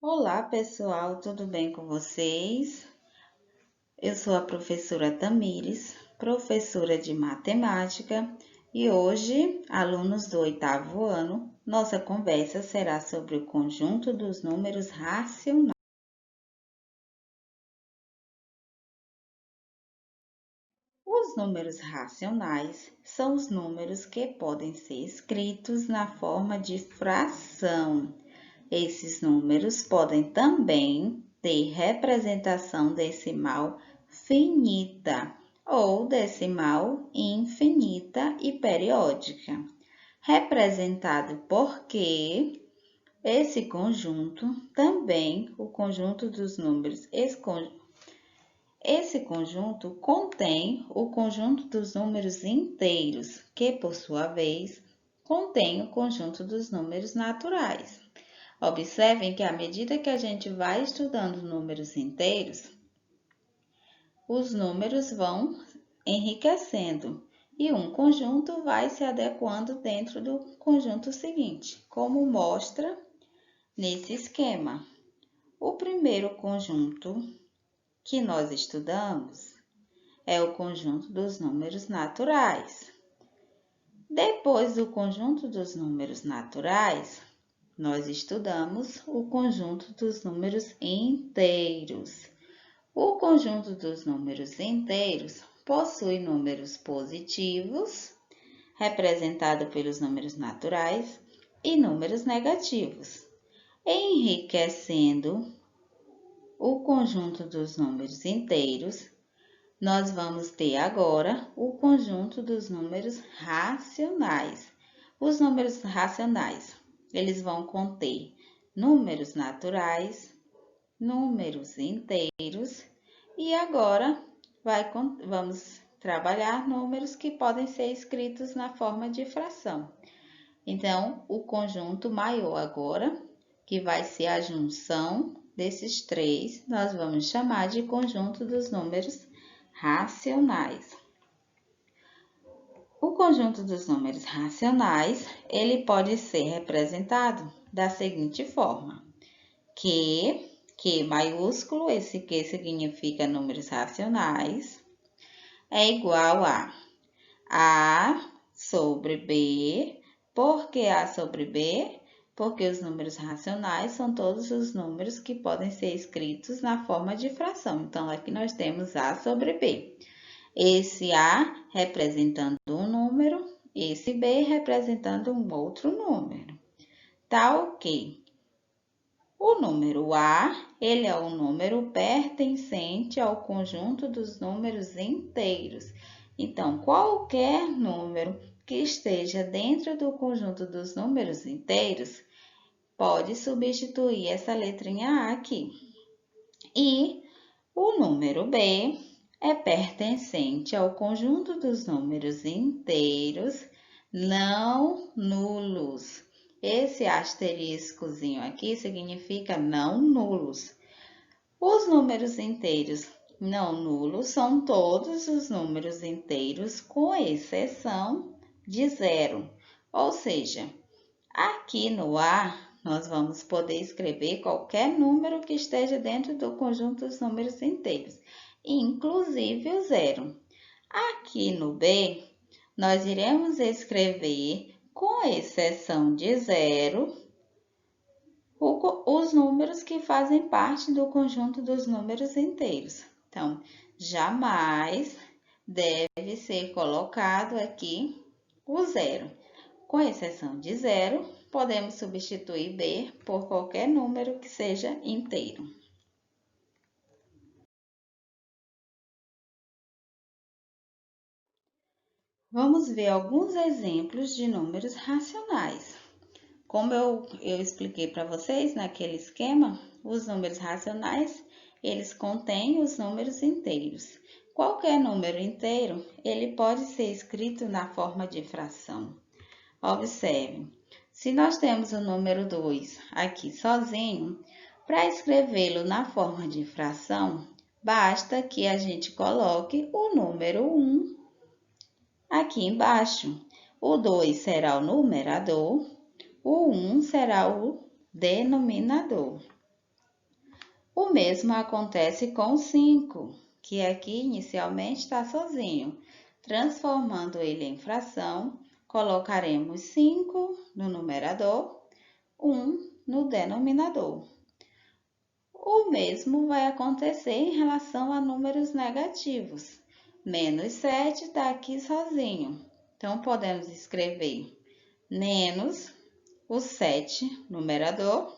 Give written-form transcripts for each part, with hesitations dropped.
Olá, pessoal, tudo bem com vocês? Eu sou a professora Tamires, professora de matemática, e hoje, alunos do oitavo ano, nossa conversa será sobre o conjunto dos números racionais. Os números racionais são os números que podem ser escritos na forma de fração. Esses números podem também ter representação decimal finita ou decimal infinita e periódica, representado porque esse conjunto também, o conjunto dos números, esse conjunto contém o conjunto dos números inteiros, que por sua vez contém o conjunto dos números naturais. Observem que à medida que a gente vai estudando números inteiros, os números vão enriquecendo e um conjunto vai se adequando dentro do conjunto seguinte, como mostra nesse esquema. O primeiro conjunto que nós estudamos é o conjunto dos números naturais. Depois do conjunto dos números naturais, nós estudamos o conjunto dos números inteiros. O conjunto dos números inteiros possui números positivos, representado pelos números naturais, e números negativos, enriquecendo o conjunto dos números inteiros. Nós vamos ter agora o conjunto dos números racionais. Os números racionais, eles vão conter números naturais, números inteiros e agora vamos trabalhar números que podem ser escritos na forma de fração. Então, o conjunto maior agora, que vai ser a junção desses três, nós vamos chamar de conjunto dos números racionais. O conjunto dos números racionais, ele pode ser representado da seguinte forma: Q maiúsculo, esse Q significa números racionais, é igual a A sobre B. Por que A sobre B? Porque os números racionais são todos os números que podem ser escritos na forma de fração. Então, aqui nós temos A sobre B. Esse A representando um número, esse B representando um outro número. Tá ok. O número A, ele é o número pertencente ao conjunto dos números inteiros. Então, qualquer número que esteja dentro do conjunto dos números inteiros pode substituir essa letrinha A aqui. E o número B é pertencente ao conjunto dos números inteiros não nulos. Esse asteriscozinho aqui significa não nulos. Os números inteiros não nulos são todos os números inteiros com exceção de zero. Ou seja, aqui no A, nós vamos poder escrever qualquer número que esteja dentro do conjunto dos números inteiros, inclusive o zero. Aqui no B, nós iremos escrever, com exceção de zero, os números que fazem parte do conjunto dos números inteiros. Então, jamais deve ser colocado aqui o zero. Com exceção de zero, podemos substituir B por qualquer número que seja inteiro. Vamos ver alguns exemplos de números racionais. Como eu expliquei para vocês naquele esquema, os números racionais, eles contêm os números inteiros. Qualquer número inteiro, ele pode ser escrito na forma de fração. Observe, se nós temos o número 2 aqui sozinho, para escrevê-lo na forma de fração, basta que a gente coloque o número 1 aqui embaixo. O 2 será o numerador, o 1 será o denominador. O mesmo acontece com o 5, que aqui inicialmente está sozinho. Transformando ele em fração, colocaremos 5 no numerador, 1 no denominador. O mesmo vai acontecer em relação a números negativos. Menos 7 está aqui sozinho. Então, podemos escrever menos o 7, numerador,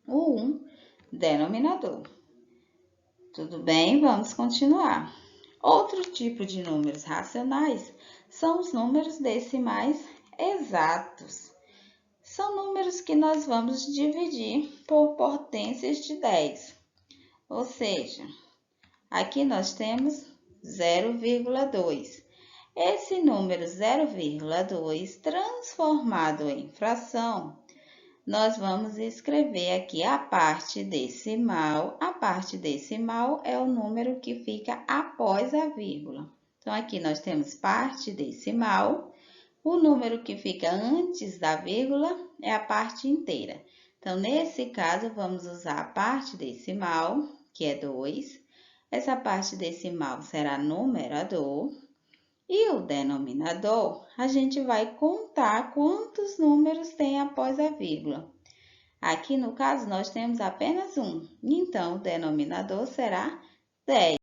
o 1, denominador. Tudo bem? Vamos continuar. Outro tipo de números racionais são os números decimais exatos. São números que nós vamos dividir por potências de 10. Ou seja, aqui nós temos 0,2. Esse número 0,2 transformado em fração, nós vamos escrever aqui a parte decimal. A parte decimal é o número que fica após a vírgula. Então, aqui nós temos parte decimal. O número que fica antes da vírgula é a parte inteira. Então, nesse caso, vamos usar a parte decimal, que é 2. Essa parte decimal será numerador. E o denominador, a gente vai contar quantos números tem após a vírgula. Aqui, no caso, nós temos apenas um. Então, o denominador será 10.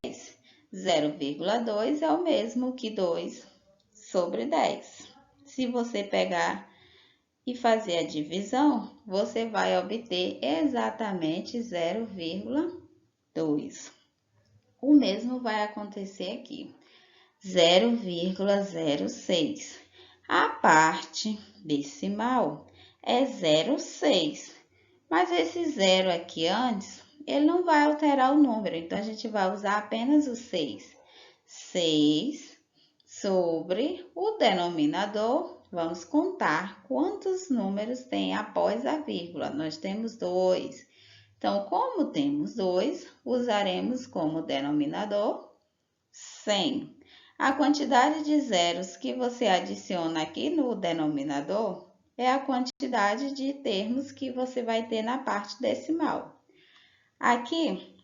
0,2 é o mesmo que 2 sobre 10. Se você pegar e fazer a divisão, você vai obter exatamente 0,2. O mesmo vai acontecer aqui. 0,06. A parte decimal é 0,6. Mas esse zero aqui antes, ele não vai alterar o número. Então, a gente vai usar apenas o 6. 6 sobre o denominador. Vamos contar quantos números tem após a vírgula. Nós temos 2. Então, como temos 2, usaremos como denominador 100. A quantidade de zeros que você adiciona aqui no denominador é a quantidade de termos que você vai ter na parte decimal. Aqui,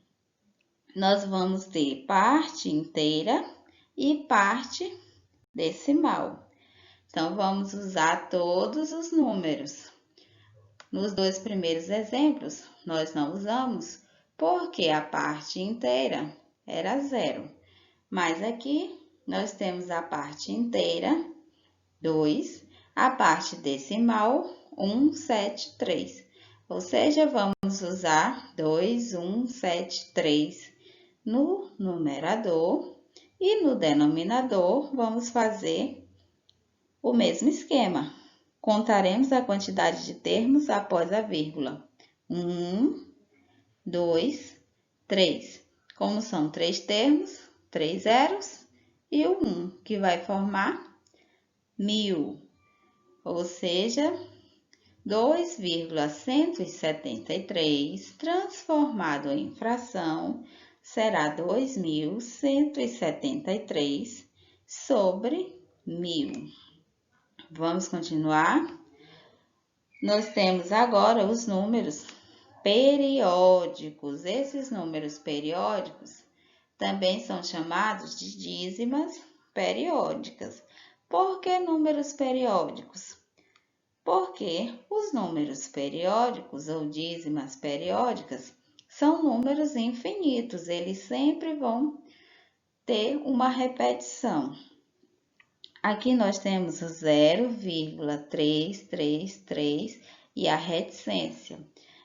nós vamos ter parte inteira e parte decimal. Então, vamos usar todos os números. Nos dois primeiros exemplos, nós não usamos porque a parte inteira era 0. Mas aqui, nós temos a parte inteira, 2, a parte decimal, 173. Ou seja, vamos usar 2173 no numerador e no denominador vamos fazer o mesmo esquema. Contaremos a quantidade de termos após a vírgula. 1, 2, 3. Como são 3 termos, 3 zeros e o 1, que vai formar 1000, ou seja, 2,173 transformado em fração será 2173 sobre 1000. Vamos continuar? Nós temos agora os números periódicos. Esses números periódicos também são chamados de dízimas periódicas. Por que números periódicos? Porque os números periódicos ou dízimas periódicas são números infinitos, eles sempre vão ter uma repetição. Aqui nós temos o 0,333 e a reticência.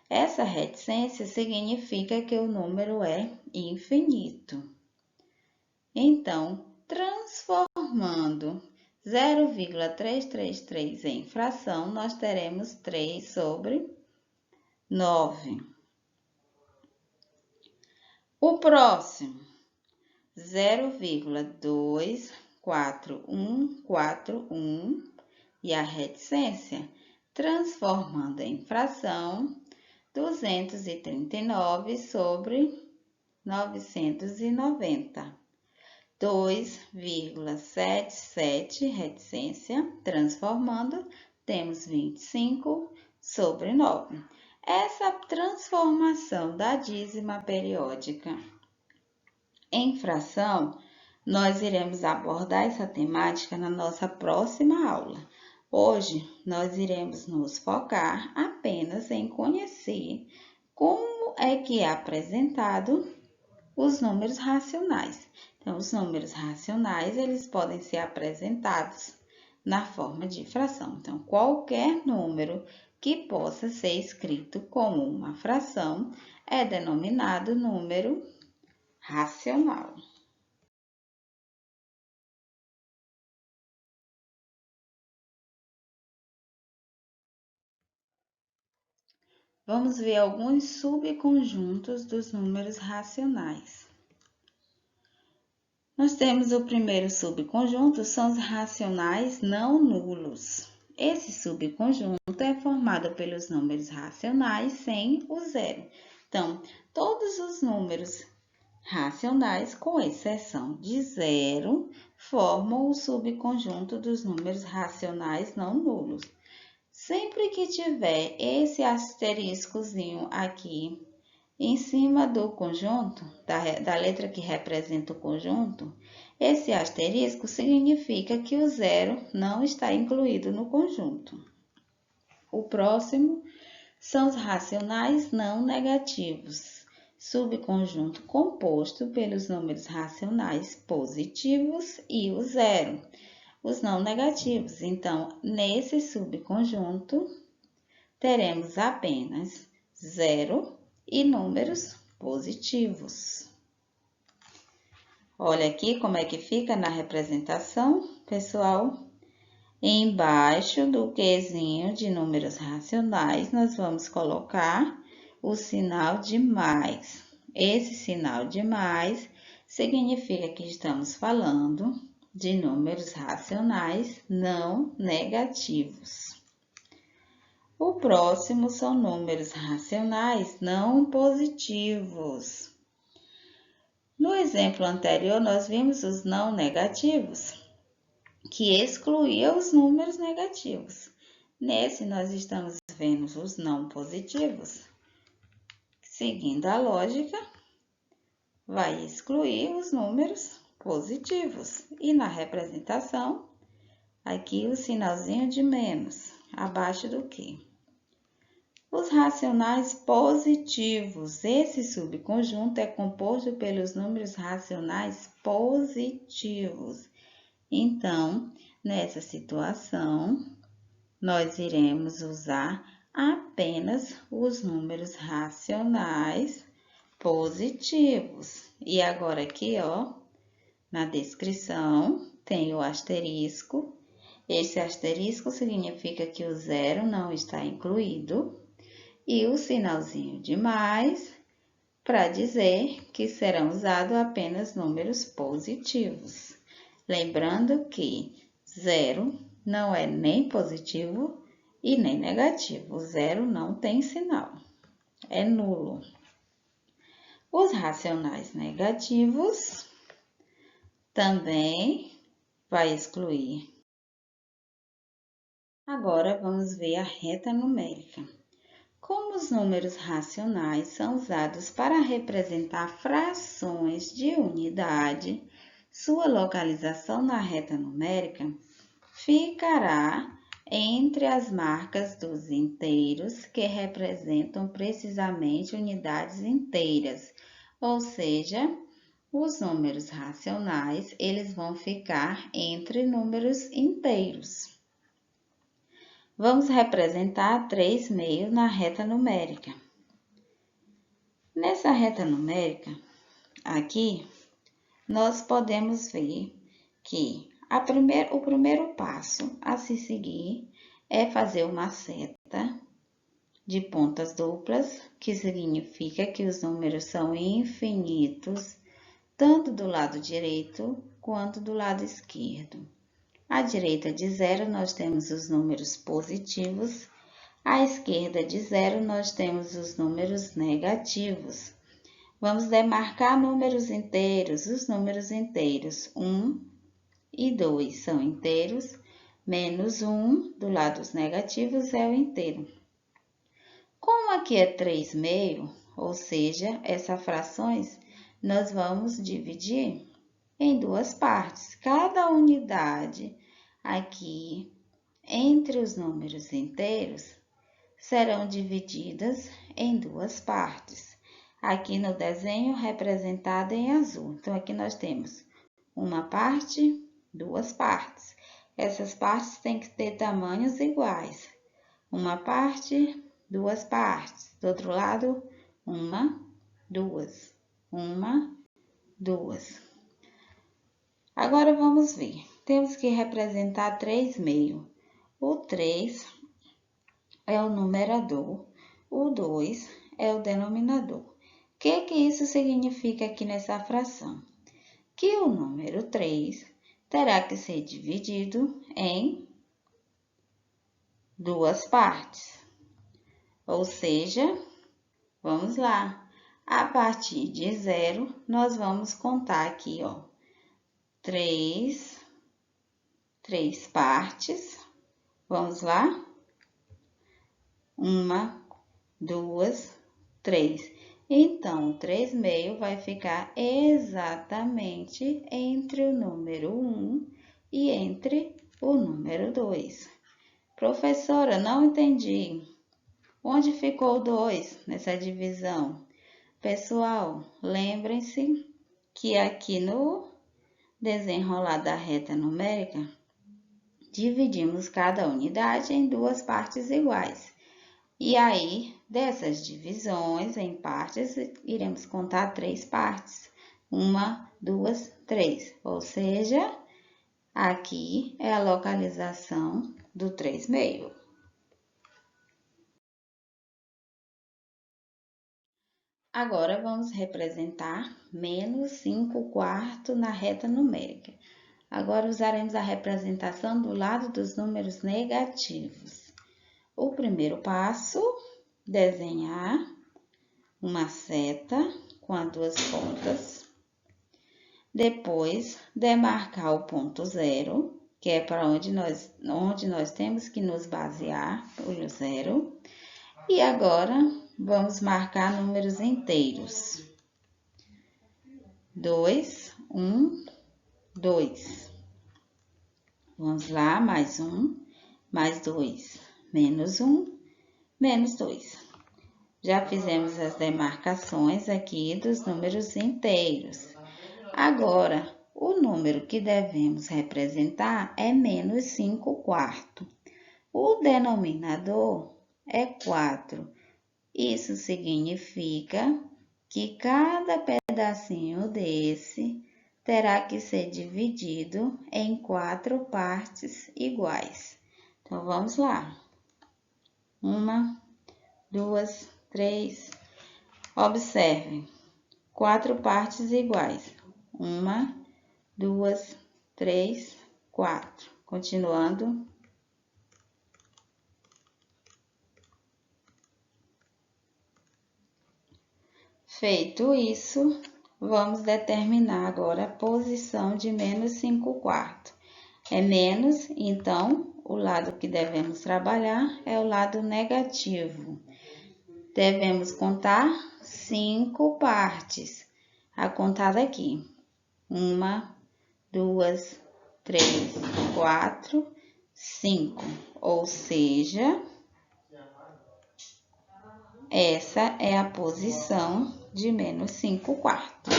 Essa reticência significa que o número é infinito. Então, transformando 0,333 em fração, nós teremos 3 sobre 9. O próximo, 0,24141 e a reticência, transformando em fração, 239 sobre 990. 2,77 reticência, transformando, temos 25 sobre 9. Essa transformação da dízima periódica em fração, nós iremos abordar essa temática na nossa próxima aula. Hoje, nós iremos nos focar apenas em conhecer como é que é apresentado os números racionais. Então, os números racionais, eles podem ser apresentados na forma de fração. Então, qualquer número que possa ser escrito como uma fração é denominado número racional. Vamos ver alguns subconjuntos dos números racionais. Nós temos o primeiro subconjunto, são os racionais não nulos. Esse subconjunto é formado pelos números racionais sem o zero. Então, todos os números racionais, com exceção de zero, formam o subconjunto dos números racionais não nulos. Sempre que tiver esse asteriscozinho aqui em cima do conjunto, da letra que representa o conjunto, esse asterisco significa que o zero não está incluído no conjunto. O próximo são os racionais não negativos, subconjunto composto pelos números racionais positivos e o zero, os não negativos. Então, nesse subconjunto, teremos apenas zero e números positivos. Olha aqui como é que fica na representação, pessoal. Embaixo do quezinho de números racionais, nós vamos colocar o sinal de mais. Esse sinal de mais significa que estamos falando de números racionais não negativos. O próximo são números racionais não positivos. No exemplo anterior, nós vimos os não negativos, que excluía os números negativos. Nesse, nós estamos vendo os não positivos. Seguindo a lógica, vai excluir os números positivos. E na representação, aqui o sinalzinho de menos, abaixo do que. Os racionais positivos. Esse subconjunto é composto pelos números racionais positivos. Então, nessa situação, nós iremos usar apenas os números racionais positivos. E agora aqui, ó, na descrição, tem o asterisco. Esse asterisco significa que o zero não está incluído. E o sinalzinho de mais para dizer que serão usados apenas números positivos. Lembrando que zero não é nem positivo e nem negativo. O zero não tem sinal, é nulo. Os racionais negativos também vai excluir. Agora, vamos ver a reta numérica. Como os números racionais são usados para representar frações de unidade, sua localização na reta numérica ficará entre as marcas dos inteiros, que representam precisamente unidades inteiras, ou seja, os números racionais, eles vão ficar entre números inteiros. Vamos representar 3 meios na reta numérica. Nessa reta numérica, aqui, nós podemos ver que o primeiro passo a se seguir é fazer uma seta de pontas duplas, que significa que os números são infinitos, tanto do lado direito quanto do lado esquerdo. À direita de zero, nós temos os números positivos. À esquerda de zero, nós temos os números negativos. Vamos demarcar números inteiros. Os números inteiros 1 e 2 são inteiros, menos 1 do lado dos negativos é o inteiro. Como aqui é 3/2, ou seja, essas frações, nós vamos dividir em duas partes. Cada unidade aqui entre os números inteiros serão divididas em duas partes. Aqui no desenho representado em azul. Então, aqui nós temos uma parte, duas partes. Essas partes têm que ter tamanhos iguais. Uma parte, duas partes. Do outro lado, uma, duas. Uma, duas. Agora, vamos ver. Temos que representar 3/2. O 3 é o numerador, o 2 é o denominador. O que isso significa aqui nessa fração? Que o número 3 terá que ser dividido em duas partes. Ou seja, vamos lá. A partir de 0, nós vamos contar aqui, ó, 3 partes. Vamos lá? 1, 2, 3. Então, o 3/2 vai ficar exatamente entre o número 1 e entre o número 2. Professora, não entendi. Onde ficou o 2 nessa divisão? Pessoal, lembrem-se que aqui no desenrolar da reta numérica, dividimos cada unidade em duas partes iguais. E aí, dessas divisões em partes, iremos contar 3 partes. 1, 2, 3. Ou seja, aqui é a localização do 3/2. Agora, vamos representar -5/4 na reta numérica. Agora, usaremos a representação do lado dos números negativos. O primeiro passo, desenhar uma seta com as duas pontas. Depois, demarcar o ponto 0, que é para onde nós temos que nos basear, o 0. E agora, vamos marcar números inteiros. 2, 1, 2. Vamos lá, mais 1, mais 2, menos 1, menos 2. Já fizemos as demarcações aqui dos números inteiros. Agora, o número que devemos representar é -5/4. O denominador é 4. Isso significa que cada pedacinho desse terá que ser dividido em 4 partes iguais. Então, vamos lá. 1, 2, 3. Observem, 4 partes iguais. 1, 2, 3, 4. Continuando. Feito isso, vamos determinar agora a posição de -5/4. É menos, então, o lado que devemos trabalhar é o lado negativo. Devemos contar 5 partes. A contar daqui. 1, 2, 3, 4, 5. Ou seja, essa é a posição de -5/4.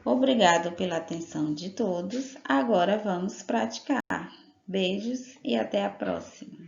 Obrigado pela atenção de todos. Agora vamos praticar. Beijos e até a próxima.